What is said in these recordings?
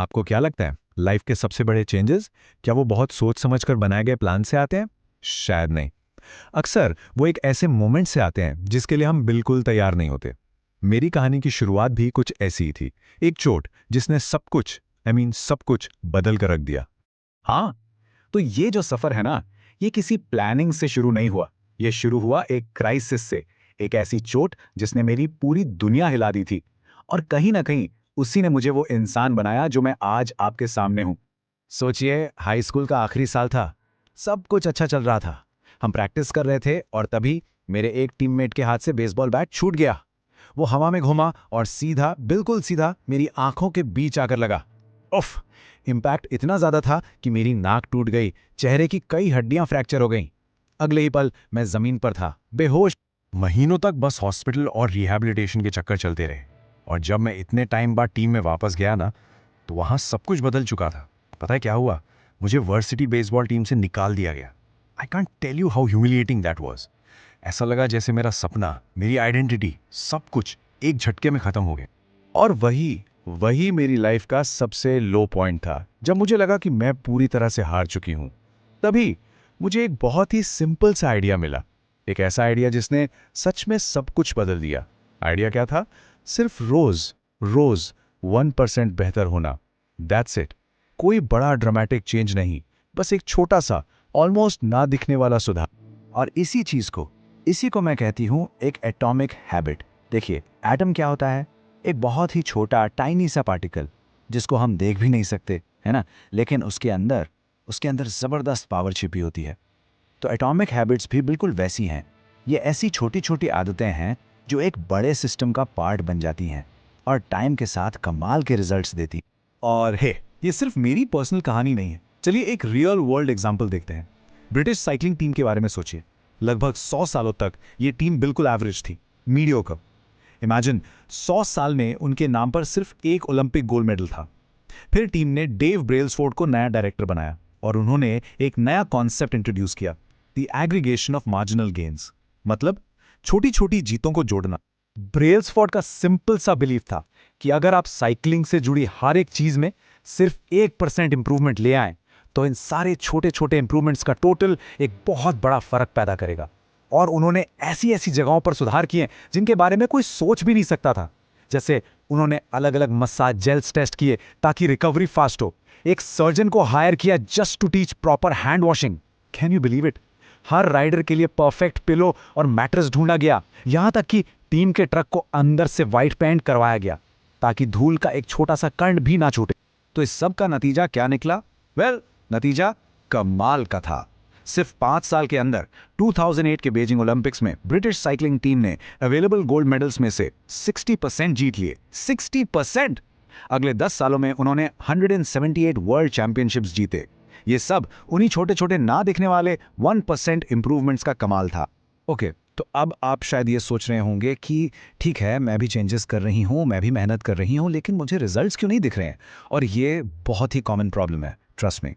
आपको क्या लगता है लाइफ के सबसे बड़े चेंजेस क्या वो बहुत सोच समझकर बनाए गए प्लान से आते हैं? शायद नहीं। अक्सर वो एक ऐसे मोमेंट से आते हैं जिसके लिए हम बिल्कुल तैयार नहीं होते। मेरी कहानी की शुरुआत भी कुछ ऐसी ही थी। एक चोट जिसने सब कुछ सब कुछ बदल कर रख दिया। हाँ, तो ये जो सफर है ना, ये किसी प्लानिंग से शुरू नहीं हुआ। ये शुरू हुआ एक क्राइसिस से, एक ऐसी चोट जिसने मेरी पूरी दुनिया हिला दी थी। और कहीं ना कहीं उसी ने मुझे वो इंसान बनाया जो मैं आज आपके सामने हूँ। सोचिए, हाई स्कूल का आखिरी साल था। सब कुछ अच्छा चल रहा था। हम प्रैक्टिस कर रहे थे और तभी मेरे एक टीममेट के हाथ से बेसबॉल बैट छूट गया। वो हवा में घुमा और सीधा, बिल्कुल सीधा मेरी आंखों के बीच आकर लगा। उफ! इम्पैक्ट इतना ज्यादा था कि मेरी नाक टूट गई, चेहरे की कई हड्डियां फ्रैक्चर हो गईं। अगले ही पल मैं जमीन पर था, बेहोश। महीनों तक बस हॉस्पिटल और रिहैबिलिटेशन के चक्कर चलते रहे। और जब मैं इतने टाइम बाद टीम में वापस गया ना, तो वहां सब कुछ बदल चुका था। पता है क्या हुआ? मुझे वर्सिटी बेसबॉल टीम से निकाल दिया गया। I can't tell you how humiliating that was. ऐसा लगा जैसे मेरा सपना, मेरी आइडेंटिटी, सब कुछ एक झटके में खत्म हो गया। और वही वही मेरी लाइफ का सबसे लो पॉइंट था, जब मुझे लगा कि मैं पूरी तरह से हार चुकी हूं। तभी मुझे एक बहुत ही सिंपल सा आइडिया मिला। एक ऐसा आइडिया जिसने सच में सब कुछ बदल दिया। आइडिया क्या था? सिर्फ रोज रोज 1% बेहतर होना। That's it. कोई बड़ा ड्रामेटिक चेंज नहीं, बस एक छोटा सा, ऑलमोस्ट ना दिखने वाला सुधार। और इसी को मैं कहती हूँ एक एटॉमिक हैबिट। देखिए, एटम क्या होता है? एक बहुत ही छोटा टाइनी सा पार्टिकल जिसको हम देख भी नहीं सकते, है ना? लेकिन उसके अंदर ज़बरदस्त पावर छिपी होती है। तो एटॉमिक हैबिट्स भी बिल्कुल वैसी हैं। ये ऐसी छोटी छोटी आदतें हैं जो एक बड़े सिस्टम का पार्ट बन जाती हैं और टाइम के साथ कमाल के रिजल्ट्स देती। और ये सिर्फ मेरी पर्सनल कहानी नहीं है। चलिए एक रियल वर्ल्ड एग्जांपल देखते हैं। ब्रिटिश साइकिलिंग टीम के बारे में सोचिए। लगभग 100 सालों तक ये टीम बिल्कुल एवरेज थी, मीडियोकर। इमेजिन, 100 साल में उनके नाम पर सिर्फ एक ओलंपिक गोल्ड मेडल था। फिर टीम ने डेव ब्रेल्सफोर्ड को नया डायरेक्टर बनाया और उन्होंने एक नया कॉन्सेप्ट इंट्रोड्यूस किया, the aggregation of marginal gains. मतलब छोटी छोटी जीतों को जोड़ना। ब्रेल्सफोर्ड का सिंपल सा बिलीफ था कि अगर आप साइकिलिंग से जुड़ी हर एक चीज में सिर्फ 1% इंप्रूवमेंट ले आए, तो इन सारे छोटे छोटे इंप्रूवमेंट्स का टोटल एक बहुत बड़ा फर्क पैदा करेगा। और उन्होंने ऐसी ऐसी जगहों पर सुधार किए जिनके बारे में कोई सोच भी नहीं सकता था। जैसे उन्होंने अलग अलग मसाज जेल्स टेस्ट किए ताकि रिकवरी फास्ट हो। एक सर्जन को हायर किया just to teach proper hand washing. Can you believe it? हर राइडर के लिए परफेक्ट पिलो और मैट्रेस ढूंढा गया। यहां तक कि टीम के ट्रक को अंदर से व्हाइट पेंट करवाया गया ताकि धूल का एक छोटा सा कण भी ना छूटे। तो इस सब का नतीजा क्या निकला? नतीजा कमाल का था। सिर्फ 5 साल के अंदर 2008 के बीजिंग ओलंपिक्स में ब्रिटिश साइकिलिंग टीम ने अवेलेबल गोल्ड मेडल्स में से 60% जीत लिए। 60%! अगले 10 सालों में उन्होंने 178 वर्ल्ड चैंपियनशिप्स जीते। ये सब उन्हीं छोटे छोटे ना दिखने वाले 1% इंप्रूवमेंट्स का कमाल था। ओके, तो अब आप शायद ये सोच रहे होंगे कि ठीक है, मैं भी चेंजेस कर रही हूँ, मैं भी मेहनत कर रही हूँ, लेकिन मुझे रिजल्ट्स क्यों नहीं दिख रहे हैं? और ये बहुत ही कॉमन प्रॉब्लम है, ट्रस्ट मी।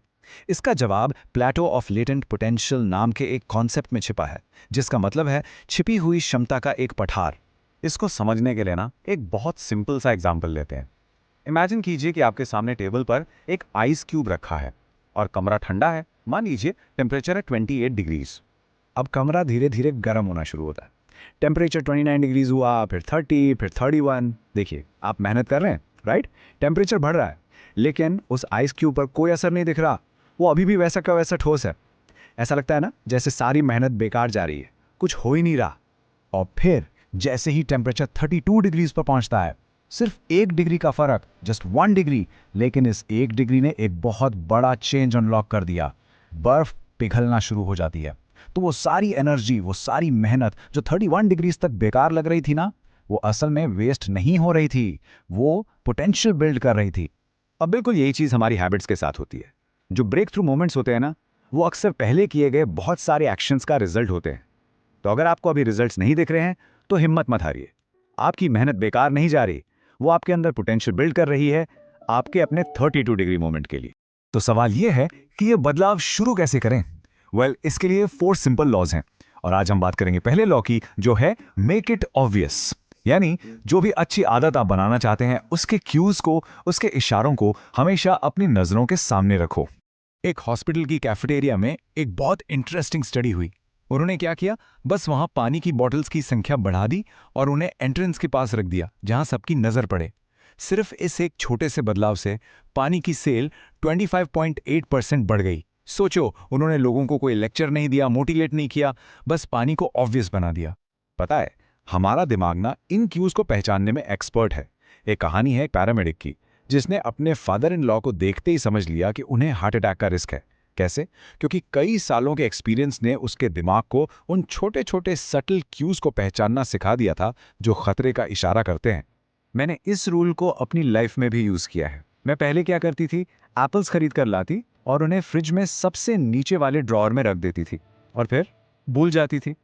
इसका जवाब प्लेटो ऑफ लेटेंट पोटेंशियल नाम के एक कॉन्सेप्ट में छिपा है, जिसका मतलब है छिपी हुई क्षमता का एक पठार। इसको समझने के लिए ना एक बहुत सिंपल सा एग्जांपल लेते हैं। इमेजिन कीजिए कि आपके सामने टेबल पर एक आइस क्यूब रखा है और कमरा ठंडा है। मान लीजिए टेम्परेचर है 28 डिग्रीज। अब कमरा धीरे धीरे गर्म होना शुरू होता है। टेम्परेचर 29 डिग्रीज हुआ, फिर 30, फिर 31। देखिए, आप मेहनत कर रहे हैं, राइट? टेम्परेचर बढ़ रहा है, लेकिन उस आइस क्यूब पर कोई असर नहीं दिख रहा। वो अभी भी वैसा का वैसा ठोस है। ऐसा लगता है ना जैसे सारी मेहनत बेकार जा रही है, कुछ हो ही नहीं रहा। और फिर जैसे ही टेम्परेचर 32 डिग्रीज पर पहुंचता है, सिर्फ 1 डिग्री का फर्क, जस्ट 1 डिग्री, लेकिन इस 1 डिग्री ने एक बहुत बड़ा चेंज अनलॉक कर दिया। बर्फ पिघलना शुरू हो जाती है। तो वो सारी एनर्जी, वो सारी मेहनत जो 31 डिग्रीज तक बेकार लग रही थी ना, वो असल में वेस्ट नहीं हो रही थी, वो पोटेंशियल बिल्ड कर रही थी। अब बिल्कुल यही चीज हमारी हैबिट्स के साथ होती है। जो ब्रेक थ्रू मोमेंट्स होते हैं ना, वो अक्सर पहले किए गए बहुत सारे एक्शंस का रिजल्ट होते हैं। तो अगर आपको अभी रिजल्ट्स नहीं दिख रहे हैं, तो हिम्मत मत हारिए। आपकी मेहनत बेकार नहीं जा रही, वो आपके अंदर पोटेंशियल बिल्ड कर रही है, आपके अपने 32 डिग्री मोमेंट के लिए। तो सवाल यह है कि ये बदलाव शुरू कैसे करें? इसके लिए 4 सिंपल लॉज हैं और आज हम बात करेंगे पहले लॉ की, जो है मेक इट ऑब्वियस। यानी जो भी अच्छी आदत आप बनाना चाहते हैं उसके क्यूज को, उसके इशारों को हमेशा अपनी नजरों के सामने रखो। एक हॉस्पिटल की कैफेटेरिया में एक बहुत इंटरेस्टिंग स्टडी हुई। उन्होंने क्या किया, बस वहां पानी की बॉटल्स की संख्या बढ़ा दी और उन्हें एंट्रेंस के पास रख दिया जहां सबकी नजर पड़े। सिर्फ इस एक छोटे से बदलाव से पानी की सेल 25.8% बढ़ गई। सोचो, उन्होंने लोगों को कोई लेक्चर नहीं दिया, मोटिवेट नहीं किया, बस पानी को ऑब्वियस बना दिया। पता है, हमारा दिमाग ना इन क्यूज को पहचानने में एक्सपर्ट है। एक कहानी है एक पैरामेडिक की, जिसने अपने फादर इन लॉ को देखते ही समझ लिया कि उन्हें हार्ट अटैक का रिस्क है। कैसे? क्योंकि कई सालों के एक्सपीरियंस ने उसके दिमाग को उन छोटे छोटे सटल क्यूज को पहचानना सिखा दिया था जो खतरे का इशारा करते हैं। मैंने इस रूल को अपनी लाइफ में भी यूज किया है। मैं पहले क्या करती थी, एप्पल्स खरीद कर लाती और उन्हें फ्रिज में सबसे नीचे वाले ड्रॉअर में रख देती थी और फिर भूल जाती थी।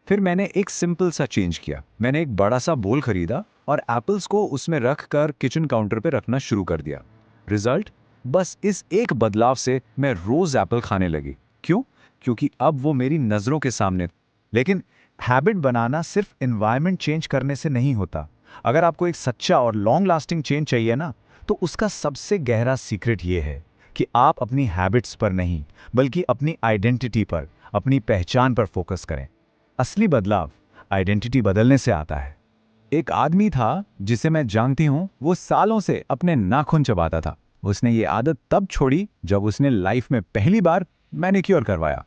फिर मैंने एक सिंपल सा चेंज किया। मैंने एक बड़ा सा बोल खरीदा और एप्पल्स को उसमें रख कर किचन काउंटर पे रखना शुरू कर दिया। रिजल्ट, बस इस एक बदलाव से मैं रोज एप्पल खाने लगी। क्यों? क्योंकि अब वो मेरी नजरों के सामने। लेकिन हैबिट बनाना सिर्फ एनवायरनमेंट चेंज करने से नहीं होता। अगर आपको एक सच्चा और लॉन्ग लास्टिंग चेंज चाहिए ना, तो उसका सबसे गहरा सीक्रेट ये है कि आप अपनी हैबिट्स पर नहीं, बल्कि अपनी आइडेंटिटी पर, अपनी पहचान पर फोकस करें। असली बदलाव आइडेंटिटी बदलने से आता है। एक आदमी था जिसे मैं जानती हूं, वो सालों से अपने नाखून चबाता था। उसने ये आदत तब छोड़ी जब उसने लाइफ में पहली बार मैनिक्योर करवाया।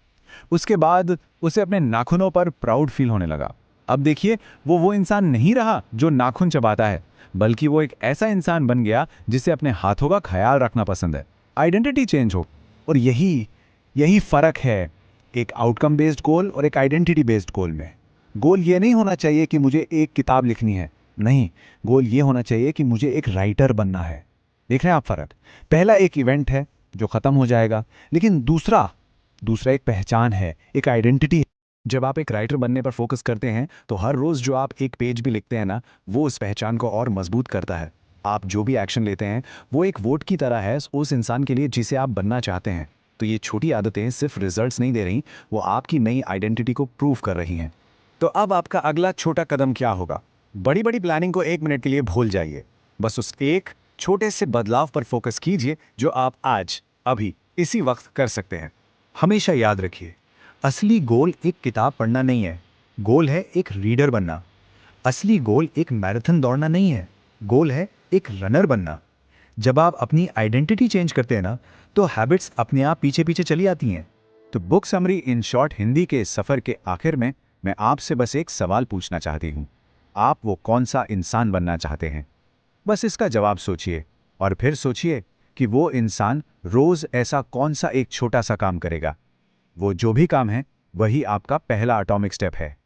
उसके बाद उसे अपने नाखूनों पर प्राउड फील होने लगा। अब देखिए, वो इंसान नहीं रहा जो नाखून चबाता है, बल्कि वो एक ऐसा इंसान बन गया जिसे अपने हाथों का ख्याल रखना पसंद है। आइडेंटिटी चेंज हो। और यही फर्क है एक आउटकम बेस्ड गोल और एक आइडेंटिटी बेस्ड गोल में। गोल ये नहीं होना चाहिए कि मुझे एक किताब लिखनी है, नहीं, गोल ये होना चाहिए कि मुझे एक राइटर बनना है। देख रहे हैं आप फर्क? पहला एक इवेंट है जो खत्म हो जाएगा, लेकिन दूसरा एक पहचान है, एक आइडेंटिटी। जब आप एक राइटर बनने पर फोकस करते हैं तो हर रोज जो आप एक पेज भी लिखते हैं ना, वो उस पहचान को और मजबूत करता है। आप जो भी एक्शन लेते हैं वो एक वोट की तरह है उस इंसान के लिए जिसे आप बनना चाहते हैं। तो ये छोटी आदतें सिर्फ रिजल्ट्स नहीं दे रही, वो आपकी नई आइडेंटिटी को प्रूव कर रही हैं। तो अब आपका अगला छोटा कदम क्या होगा? बड़ी बड़ी प्लानिंग को एक मिनट के लिए भूल जाइए। बस उस एक छोटे से बदलाव पर फोकस कीजिए जो आप आज, अभी, इसी वक्त कर सकते हैं। हमेशा याद रखिए, असली गोल एक किताब पढ़ना नहीं है, गोल है एक रीडर बनना। असली गोल एक मैराथन दौड़ना नहीं है, गोल है एक रनर बनना। जब आप अपनी आइडेंटिटी चेंज करते हैं ना, तो हैबिट्स अपने आप पीछे पीछे चली आती हैं। तो book summary in short Hindi के सफर के आखिर में मैं आपसे बस एक सवाल पूछना चाहती हूँ। आप वो कौन सा इंसान बनना चाहते हैं? बस इसका जवाब सोचिए और फिर सोचिए कि वो इंसान रोज ऐसा कौन सा एक छोटा सा काम करेगा। वो जो भी काम है, वही आपका पहला एटॉमिक स्टेप है।